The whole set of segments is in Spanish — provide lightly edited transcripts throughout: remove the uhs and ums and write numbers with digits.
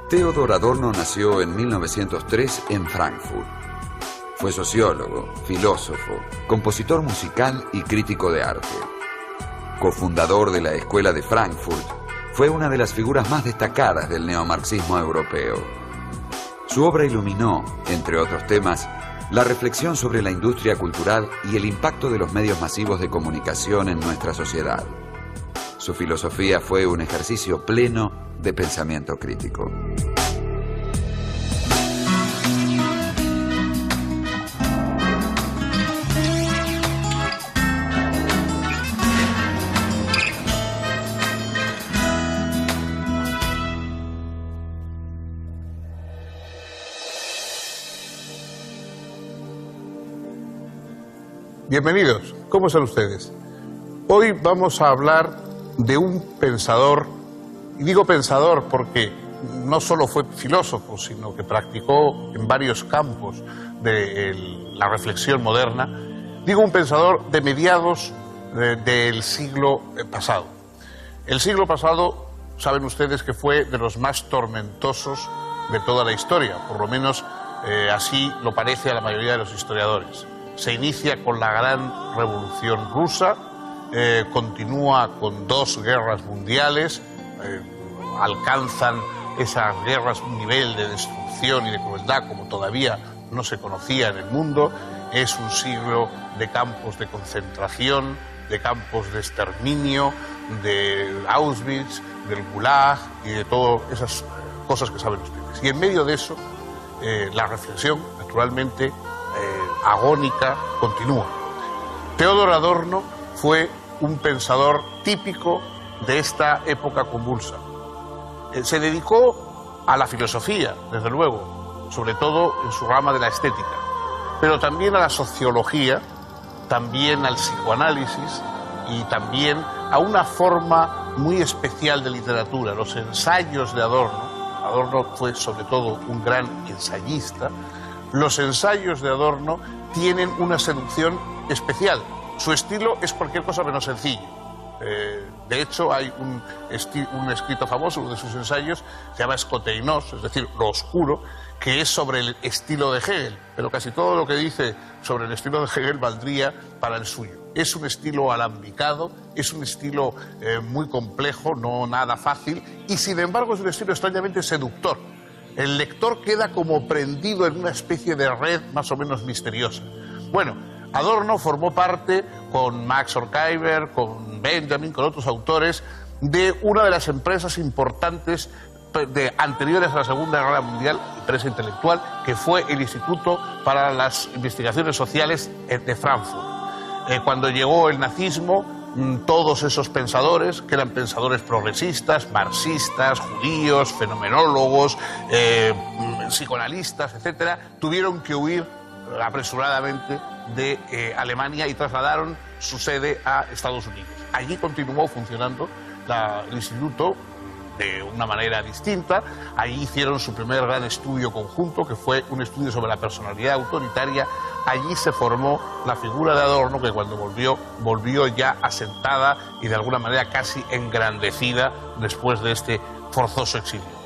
Theodor Adorno nació en 1903 en Frankfurt. Fue sociólogo, filósofo, compositor musical y crítico de arte. Cofundador de la Escuela de Frankfurt, fue una de las figuras más destacadas del neomarxismo europeo. Su obra iluminó, entre otros temas, la reflexión sobre la industria cultural y el impacto de los medios masivos de comunicación en nuestra sociedad. Su filosofía fue un ejercicio pleno de pensamiento crítico. Bienvenidos, ¿cómo están ustedes? Hoy vamos a hablar de un pensador, y digo pensador porque no solo fue filósofo, sino que practicó en varios campos de la reflexión moderna. Digo un pensador de mediados del siglo pasado. El siglo pasado, saben ustedes que fue de los más tormentosos de toda la historia, por lo menos así lo parece a la mayoría de los historiadores. Se inicia con la gran revolución rusa, continúa con 2 guerras mundiales, alcanzan esas guerras un nivel de destrucción y de crueldad como todavía no se conocía en el mundo. Es un siglo de campos de concentración, de campos de exterminio, de Auschwitz, del Gulag y de todas esas cosas que saben ustedes. Y en medio de eso, la reflexión, naturalmente, agónica, continúa. Theodor Adorno fue un pensador típico de esta época convulsa. Se dedicó a la filosofía, desde luego, sobre todo en su rama de la estética, pero también a la sociología, también al psicoanálisis y también a una forma muy especial de literatura, los ensayos de Adorno. Adorno fue sobre todo un gran ensayista. Los ensayos de Adorno tienen una seducción especial. Su estilo es cualquier cosa menos sencillo. De hecho, hay un escrito famoso, uno de sus ensayos, se llama Skoteinos, es decir, lo oscuro, que es sobre el estilo de Hegel. Pero casi todo lo que dice sobre el estilo de Hegel valdría para el suyo. Es un estilo alambicado, es un estilo muy complejo, no nada fácil, y sin embargo es un estilo extrañamente seductor. El lector queda como prendido en una especie de red más o menos misteriosa. Bueno, Adorno formó parte, con Max Horkheimer, con Benjamin, con otros autores, de una de las empresas importantes anteriores a la Segunda Guerra Mundial, empresa intelectual, que fue el Instituto para las Investigaciones Sociales de Frankfurt. Cuando llegó el nazismo, todos esos pensadores, que eran pensadores progresistas, marxistas, judíos, fenomenólogos, psicoanalistas, etcétera, tuvieron que huir apresuradamente de Alemania y trasladaron su sede a Estados Unidos. Allí continuó funcionando el instituto de una manera distinta. Allí hicieron su primer gran estudio conjunto, que fue un estudio sobre la personalidad autoritaria. Allí se formó la figura de Adorno, que cuando volvió ya asentada y de alguna manera casi engrandecida después de este forzoso exilio.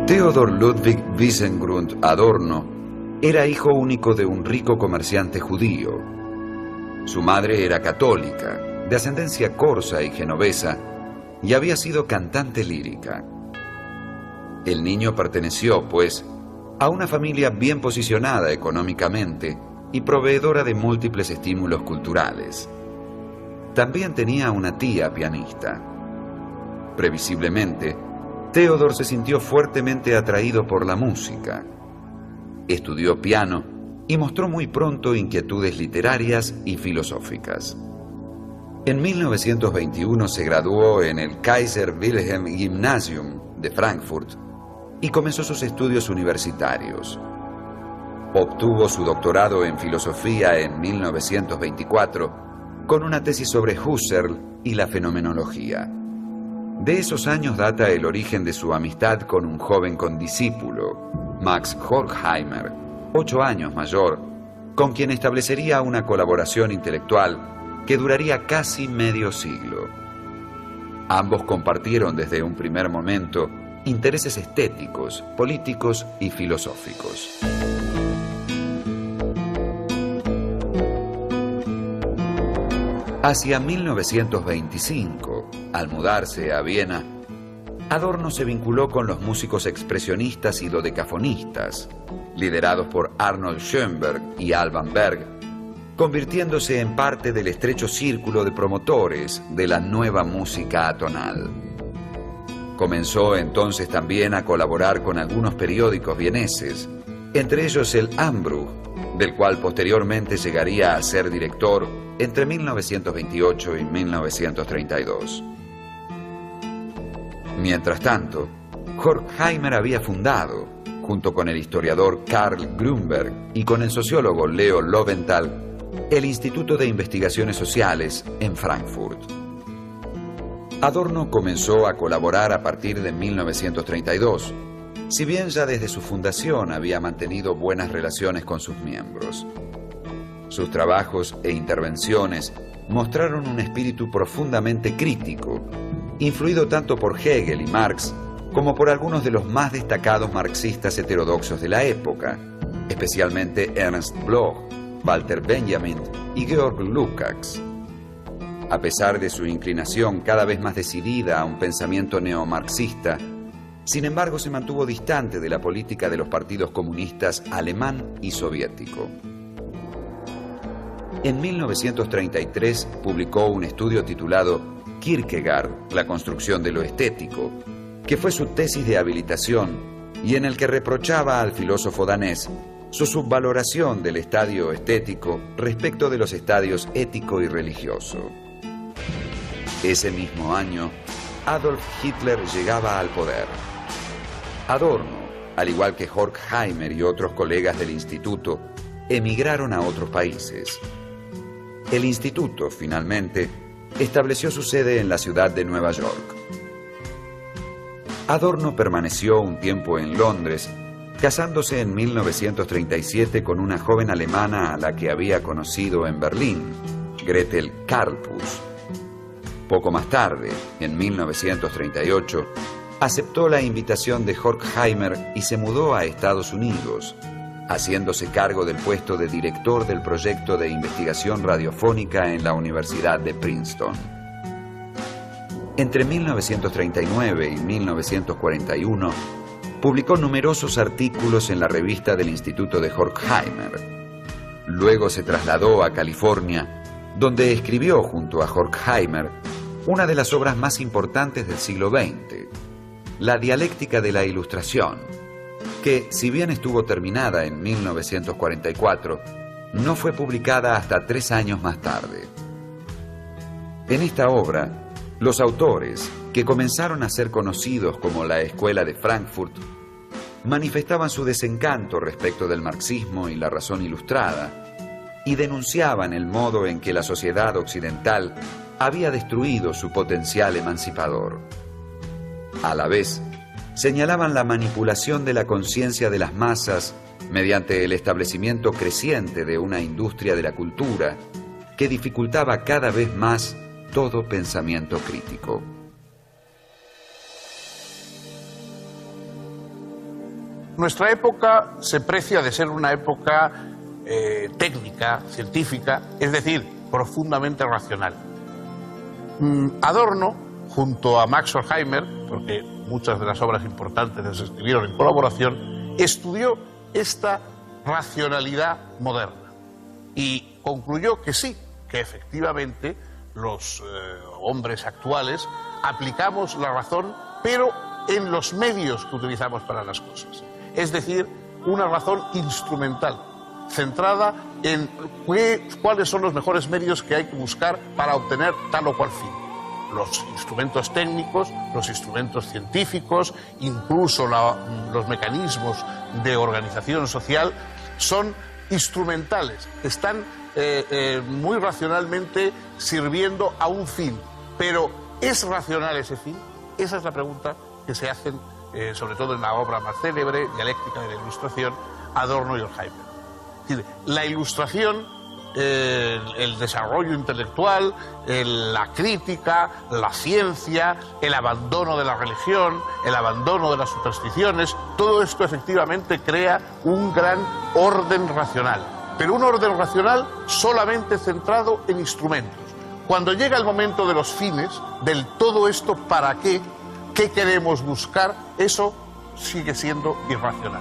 Theodor Ludwig Wiesengrund Adorno era hijo único de un rico comerciante judío. Su madre era católica, de ascendencia corsa y genovesa, y había sido cantante lírica. El niño perteneció, pues, a una familia bien posicionada económicamente y proveedora de múltiples estímulos culturales. También tenía una tía pianista. Previsiblemente, Theodor se sintió fuertemente atraído por la música. Estudió piano y mostró muy pronto inquietudes literarias y filosóficas. En 1921 se graduó en el Kaiser Wilhelm Gymnasium de Frankfurt y comenzó sus estudios universitarios. Obtuvo su doctorado en filosofía en 1924 con una tesis sobre Husserl y la fenomenología. De esos años data el origen de su amistad con un joven condiscípulo, Max Horkheimer, 8 años mayor, con quien establecería una colaboración intelectual que duraría casi medio siglo. Ambos compartieron desde un primer momento intereses estéticos, políticos y filosóficos. Hacia 1925, al mudarse a Viena, Adorno se vinculó con los músicos expresionistas y dodecafonistas, liderados por Arnold Schoenberg y Alban Berg, convirtiéndose en parte del estrecho círculo de promotores de la nueva música atonal. Comenzó entonces también a colaborar con algunos periódicos vieneses, entre ellos el Ambruch, del cual posteriormente llegaría a ser director entre 1928 y 1932. Mientras tanto, Horkheimer había fundado, junto con el historiador Karl Grünberg y con el sociólogo Leo Lowenthal, el Instituto de Investigaciones Sociales en Frankfurt. Adorno comenzó a colaborar a partir de 1932, si bien ya desde su fundación había mantenido buenas relaciones con sus miembros. Sus trabajos e intervenciones mostraron un espíritu profundamente crítico, influido tanto por Hegel y Marx como por algunos de los más destacados marxistas heterodoxos de la época, especialmente Ernst Bloch, Walter Benjamin y Georg Lukács. A pesar de su inclinación cada vez más decidida a un pensamiento neomarxista, sin embargo se mantuvo distante de la política de los partidos comunistas alemán y soviético. En 1933 publicó un estudio titulado Kierkegaard, la construcción de lo estético, que fue su tesis de habilitación y en el que reprochaba al filósofo danés su subvaloración del estadio estético respecto de los estadios ético y religioso. Ese mismo año, Adolf Hitler llegaba al poder. Adorno, al igual que Horkheimer y otros colegas del instituto, emigraron a otros países. El instituto, finalmente, estableció su sede en la ciudad de Nueva York. Adorno permaneció un tiempo en Londres, casándose en 1937 con una joven alemana a la que había conocido en Berlín, Gretel Karlpus. Poco más tarde, en 1938, aceptó la invitación de Horkheimer y se mudó a Estados Unidos, haciéndose cargo del puesto de director del proyecto de investigación radiofónica en la Universidad de Princeton. Entre 1939 y 1941, publicó numerosos artículos en la revista del Instituto de Horkheimer. Luego se trasladó a California, donde escribió junto a Horkheimer una de las obras más importantes del siglo XX, La dialéctica de la Ilustración, que, si bien estuvo terminada en 1944, no fue publicada hasta 3 años más tarde. En esta obra, los autores, que comenzaron a ser conocidos como la Escuela de Frankfurt, manifestaban su desencanto respecto del marxismo y la razón ilustrada y denunciaban el modo en que la sociedad occidental había destruido su potencial emancipador. A la vez, señalaban la manipulación de la conciencia de las masas mediante el establecimiento creciente de una industria de la cultura que dificultaba cada vez más todo pensamiento crítico. Nuestra época se precia de ser una época técnica, científica, es decir, profundamente racional. Adorno, junto a Max Horkheimer, porque muchas de las obras importantes se escribieron en colaboración, estudió esta racionalidad moderna y concluyó que sí, que efectivamente los hombres actuales aplicamos la razón, pero en los medios que utilizamos para las cosas. Es decir, una razón instrumental, centrada en cuáles son los mejores medios que hay que buscar para obtener tal o cual fin. Los instrumentos técnicos, los instrumentos científicos, incluso los mecanismos de organización social son instrumentales, están muy racionalmente sirviendo a un fin. Pero ¿es racional ese fin? Esa es la pregunta que se hacen, sobre todo en la obra más célebre, Dialéctica de la Ilustración, Adorno y Horkheimer. Es decir, la Ilustración, el desarrollo intelectual, la crítica, la ciencia, el abandono de la religión, el abandono de las supersticiones, todo esto efectivamente crea un gran orden racional, pero un orden racional solamente centrado en instrumentos. Cuando llega el momento de los fines, del todo esto para qué queremos buscar, eso sigue siendo irracional.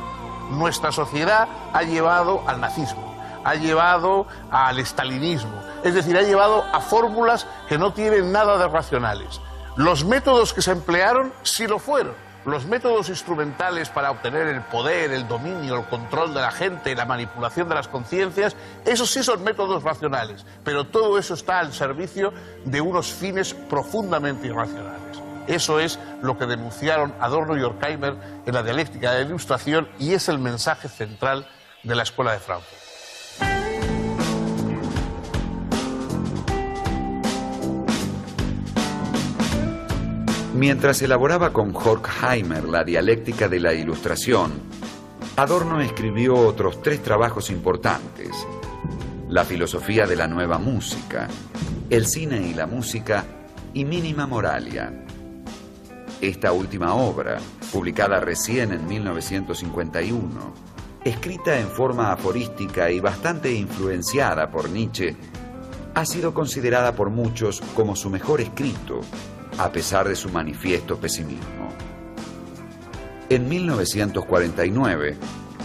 Nuestra sociedad ha llevado al nazismo, ha llevado al estalinismo, es decir, ha llevado a fórmulas que no tienen nada de racionales. Los métodos que se emplearon sí lo fueron. Los métodos instrumentales para obtener el poder, el dominio, el control de la gente, la manipulación de las conciencias, esos sí son métodos racionales, pero todo eso está al servicio de unos fines profundamente irracionales. Eso es lo que denunciaron Adorno y Horkheimer en la dialéctica de la Ilustración y es el mensaje central de la Escuela de Frankfurt. Mientras elaboraba con Horkheimer la dialéctica de la Ilustración, Adorno escribió otros 3 trabajos importantes: La filosofía de la nueva música, El cine y la música y Minima Moralia. Esta última obra, publicada recién en 1951, escrita en forma aforística y bastante influenciada por Nietzsche, ha sido considerada por muchos como su mejor escrito, a pesar de su manifiesto pesimismo. En 1949,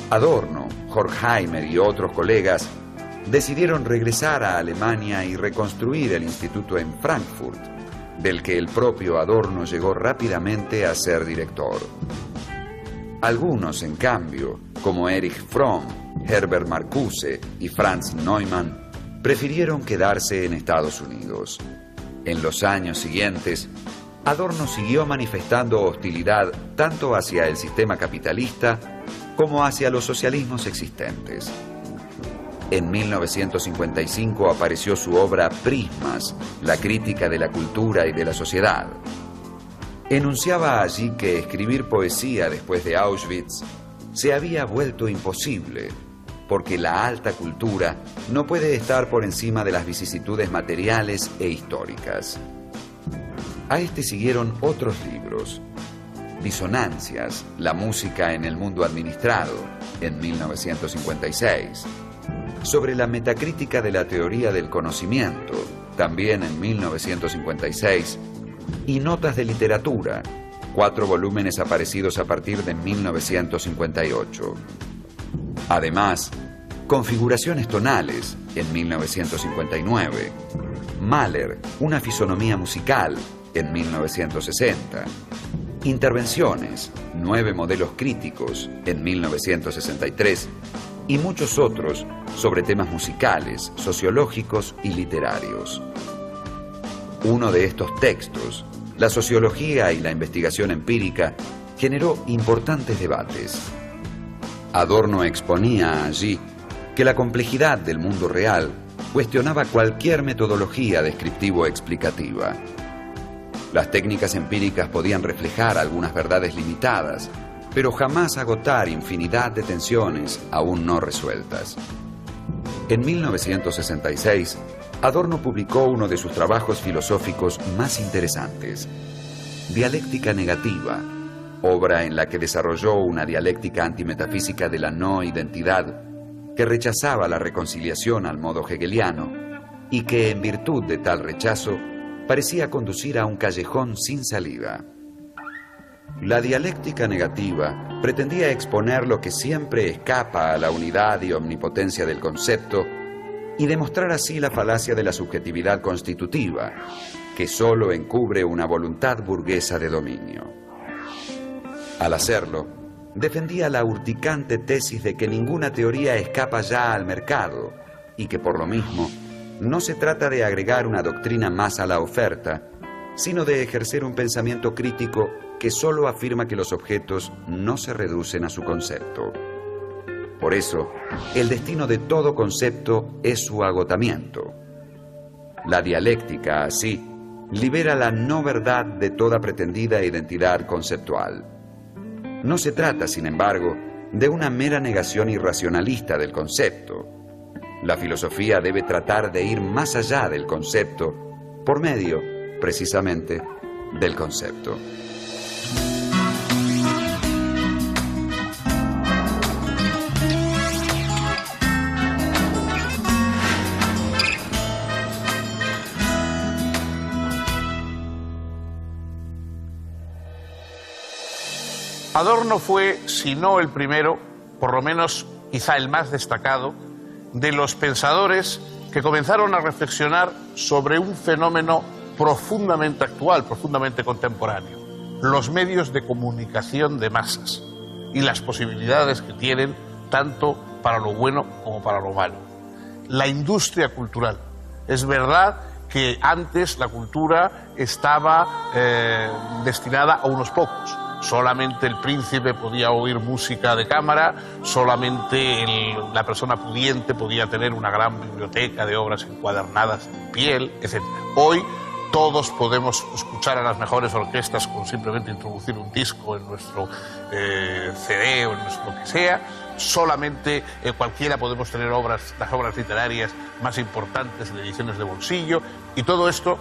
Adorno, Horkheimer y otros colegas decidieron regresar a Alemania y reconstruir el instituto en Frankfurt, del que el propio Adorno llegó rápidamente a ser director. Algunos, en cambio, como Erich Fromm, Herbert Marcuse y Franz Neumann, prefirieron quedarse en Estados Unidos. En los años siguientes, Adorno siguió manifestando hostilidad tanto hacia el sistema capitalista como hacia los socialismos existentes. En 1955 apareció su obra Prismas, la crítica de la cultura y de la sociedad. Enunciaba allí que escribir poesía después de Auschwitz se había vuelto imposible, porque la alta cultura no puede estar por encima de las vicisitudes materiales e históricas. A este siguieron otros libros: Disonancias, la música en el mundo administrado, en 1956, Sobre la metacrítica de la teoría del conocimiento, también en 1956, y Notas de literatura, 4 volúmenes aparecidos a partir de 1958. Además, Configuraciones tonales, en 1959, Mahler, una fisonomía musical, en 1960, Intervenciones, 9 modelos críticos, en 1963, y muchos otros sobre temas musicales, sociológicos y literarios. Uno de estos textos, La sociología y la investigación empírica, generó importantes debates. Adorno exponía allí que la complejidad del mundo real cuestionaba cualquier metodología descriptivo-explicativa. Las técnicas empíricas podían reflejar algunas verdades limitadas, pero jamás agotar infinidad de tensiones aún no resueltas. En 1966, Adorno publicó uno de sus trabajos filosóficos más interesantes, Dialéctica negativa, obra en la que desarrolló una dialéctica antimetafísica de la no identidad que rechazaba la reconciliación al modo hegeliano y que, en virtud de tal rechazo, parecía conducir a un callejón sin salida. La dialéctica negativa pretendía exponer lo que siempre escapa a la unidad y omnipotencia del concepto y demostrar así la falacia de la subjetividad constitutiva, que solo encubre una voluntad burguesa de dominio. Al hacerlo, defendía la urticante tesis de que ninguna teoría escapa ya al mercado y que, por lo mismo, no se trata de agregar una doctrina más a la oferta, sino de ejercer un pensamiento crítico que solo afirma que los objetos no se reducen a su concepto. Por eso, el destino de todo concepto es su agotamiento. La dialéctica, así, libera la no verdad de toda pretendida identidad conceptual. No se trata, sin embargo, de una mera negación irracionalista del concepto. La filosofía debe tratar de ir más allá del concepto por medio, precisamente, del concepto. Adorno fue, si no el primero, por lo menos quizá el más destacado, de los pensadores que comenzaron a reflexionar sobre un fenómeno profundamente actual, profundamente contemporáneo: los medios de comunicación de masas y las posibilidades que tienen tanto para lo bueno como para lo malo. La industria cultural. Es verdad que antes la cultura estaba destinada a unos pocos. Solamente el príncipe podía oír música de cámara, solamente la persona pudiente podía tener una gran biblioteca de obras encuadernadas en piel, etc. Hoy todos podemos escuchar a las mejores orquestas con simplemente introducir un disco en nuestro CD o en nuestro lo que sea. Solamente cualquiera podemos tener las obras literarias más importantes de ediciones de bolsillo, y todo esto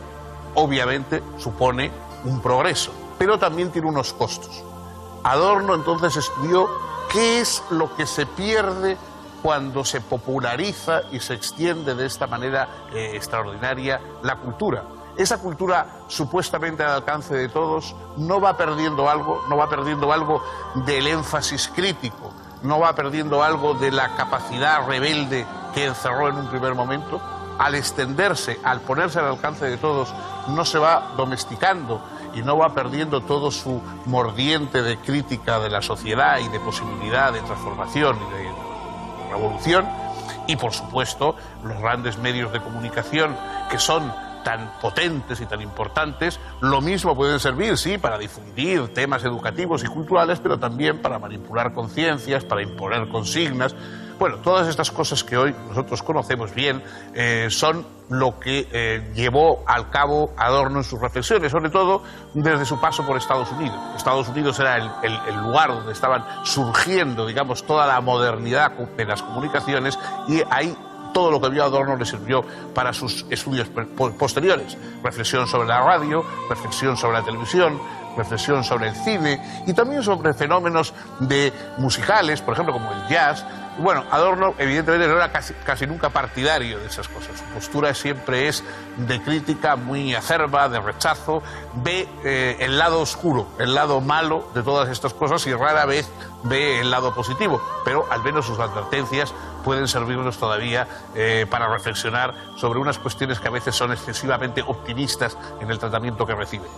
obviamente supone un progreso, pero también tiene unos costos. Adorno entonces estudió qué es lo que se pierde cuando se populariza y se extiende de esta manera extraordinaria la cultura. Esa cultura supuestamente al alcance de todos no va perdiendo algo del énfasis crítico, no va perdiendo algo de la capacidad rebelde que encerró en un primer momento. Al extenderse, al ponerse al alcance de todos, no se va domesticando y no va perdiendo todo su mordiente de crítica de la sociedad y de posibilidad de transformación y de revolución. Y por supuesto, los grandes medios de comunicación, que son tan potentes y tan importantes, lo mismo pueden servir, sí, para difundir temas educativos y culturales, pero también para manipular conciencias, para imponer consignas. Bueno, todas estas cosas que hoy nosotros conocemos bien son lo que llevó al cabo Adorno en sus reflexiones, sobre todo desde su paso por Estados Unidos. Estados Unidos era el lugar donde estaban surgiendo, digamos, toda la modernidad de las comunicaciones, y ahí todo lo que vio Adorno le sirvió para sus estudios posteriores. Reflexión sobre la radio, reflexión sobre la televisión, reflexión sobre el cine y también sobre fenómenos musicales, por ejemplo, como el jazz. Bueno, Adorno evidentemente no era casi nunca partidario de esas cosas. Su postura siempre es de crítica muy acerba, de rechazo, ve el lado oscuro, el lado malo de todas estas cosas, y rara vez ve el lado positivo, pero al menos sus advertencias pueden servirnos todavía para reflexionar sobre unas cuestiones que a veces son excesivamente optimistas en el tratamiento que reciben.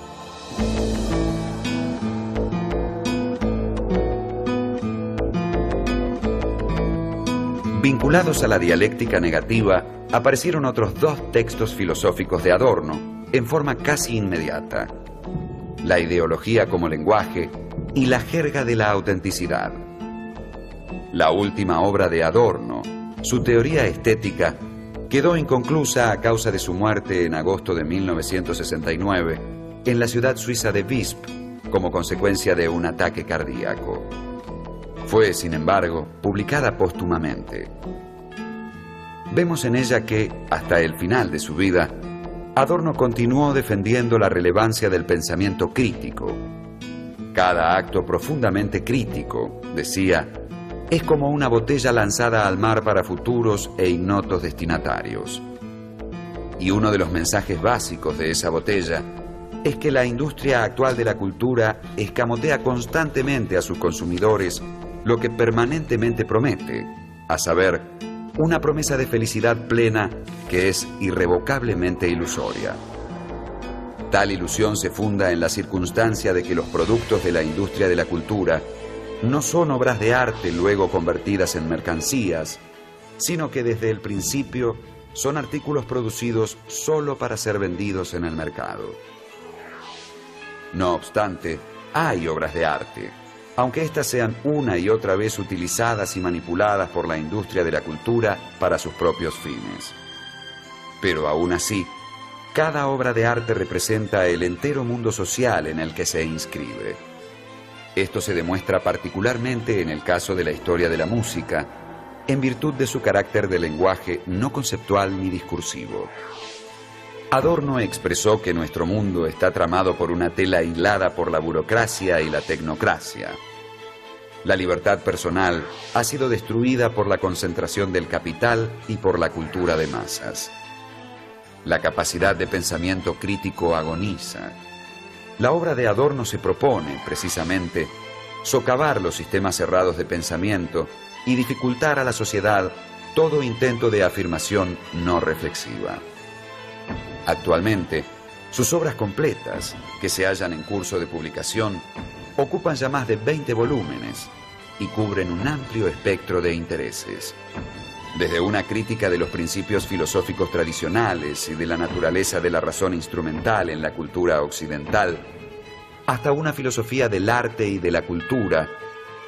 Vinculados a la dialéctica negativa, aparecieron otros dos textos filosóficos de Adorno en forma casi inmediata: La ideología como lenguaje y La jerga de la autenticidad. La última obra de Adorno, su teoría estética, quedó inconclusa a causa de su muerte en agosto de 1969 en la ciudad suiza de Visp, como consecuencia de un ataque cardíaco. Fue, sin embargo, publicada póstumamente. Vemos en ella que, hasta el final de su vida, Adorno continuó defendiendo la relevancia del pensamiento crítico. Cada acto profundamente crítico, decía, es como una botella lanzada al mar para futuros e ignotos destinatarios. Y uno de los mensajes básicos de esa botella es que la industria actual de la cultura escamotea constantemente a sus consumidores lo que permanentemente promete, a saber, una promesa de felicidad plena que es irrevocablemente ilusoria. Tal ilusión se funda en la circunstancia de que los productos de la industria de la cultura no son obras de arte luego convertidas en mercancías, sino que desde el principio son artículos producidos solo para ser vendidos en el mercado. No obstante, hay obras de arte, aunque éstas sean una y otra vez utilizadas y manipuladas por la industria de la cultura para sus propios fines. Pero aún así, cada obra de arte representa el entero mundo social en el que se inscribe. Esto se demuestra particularmente en el caso de la historia de la música, en virtud de su carácter de lenguaje no conceptual ni discursivo. Adorno expresó que nuestro mundo está tramado por una tela hilada por la burocracia y la tecnocracia. La libertad personal ha sido destruida por la concentración del capital y por la cultura de masas. La capacidad de pensamiento crítico agoniza. La obra de Adorno se propone, precisamente, socavar los sistemas cerrados de pensamiento y dificultar a la sociedad todo intento de afirmación no reflexiva. Actualmente, sus obras completas, que se hallan en curso de publicación, ocupan ya más de 20 volúmenes y cubren un amplio espectro de intereses. Desde una crítica de los principios filosóficos tradicionales y de la naturaleza de la razón instrumental en la cultura occidental, hasta una filosofía del arte y de la cultura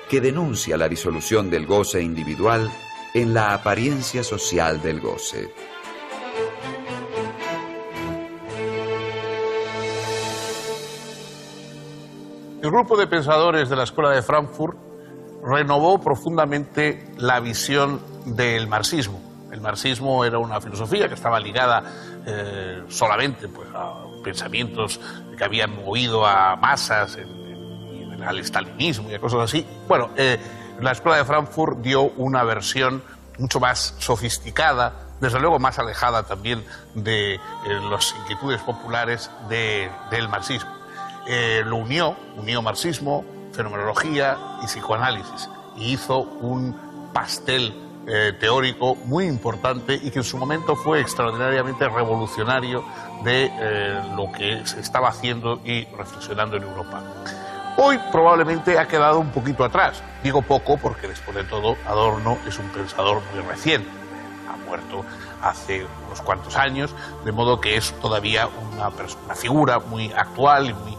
que denuncia la disolución del goce individual en la apariencia social del goce. El grupo de pensadores de la Escuela de Frankfurt renovó profundamente la visión del marxismo. El marxismo era una filosofía que estaba ligada solamente pues, a pensamientos que habían movido a masas, al estalinismo y a cosas así. Bueno, la Escuela de Frankfurt dio una versión mucho más sofisticada, desde luego más alejada también de las inquietudes populares del marxismo. Lo unió marxismo, fenomenología y psicoanálisis, y hizo un pastel teórico muy importante y que en su momento fue extraordinariamente revolucionario de lo que se estaba haciendo y reflexionando en Europa. Hoy probablemente ha quedado un poquito atrás. Digo poco porque después de todo Adorno es un pensador muy reciente. Ha muerto hace unos cuantos años, de modo que es todavía una figura muy actual y muy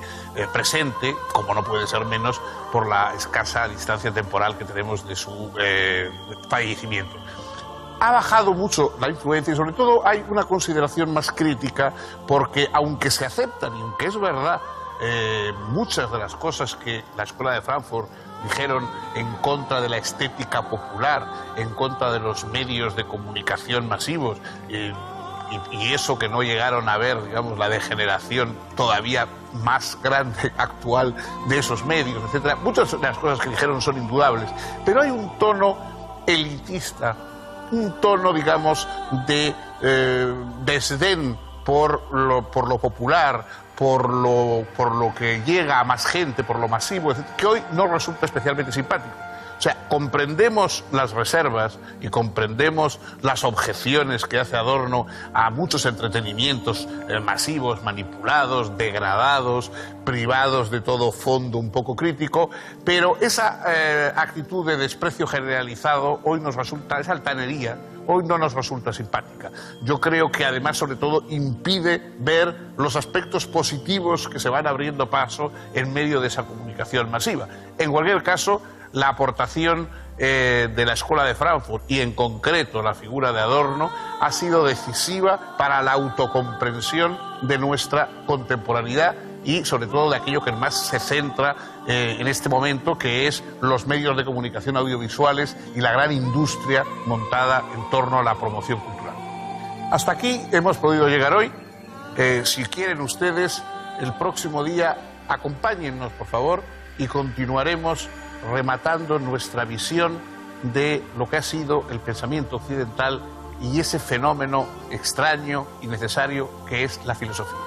presente, como no puede ser menos por la escasa distancia temporal que tenemos de su fallecimiento. Ha bajado mucho la influencia y sobre todo hay una consideración más crítica porque aunque se aceptan y aunque es verdad muchas de las cosas que la Escuela de Frankfurt dijeron en contra de la estética popular, en contra de los medios de comunicación masivos y eso que no llegaron a ver, digamos, la degeneración todavía más grande actual de esos medios, etcétera. Muchas de las cosas que dijeron son indudables, pero hay un tono elitista, un tono, digamos, de desdén por lo popular, por lo que llega a más gente, por lo masivo, etcétera, que hoy no resulta especialmente simpático. O sea, comprendemos las reservas y comprendemos las objeciones que hace Adorno a muchos entretenimientos masivos, manipulados, degradados, privados de todo fondo un poco crítico, pero esa actitud de desprecio generalizado hoy nos resulta, esa altanería, hoy no nos resulta simpática. Yo creo que además, sobre todo, impide ver los aspectos positivos que se van abriendo paso en medio de esa comunicación masiva. En cualquier caso, la aportación de la Escuela de Frankfurt y en concreto la figura de Adorno ha sido decisiva para la autocomprensión de nuestra contemporaneidad y sobre todo de aquello que más se centra en este momento, que es los medios de comunicación audiovisuales y la gran industria montada en torno a la promoción cultural. Hasta aquí hemos podido llegar hoy. Si quieren ustedes, el próximo día acompáñennos, por favor, y continuaremos rematando nuestra visión de lo que ha sido el pensamiento occidental y ese fenómeno extraño y necesario que es la filosofía.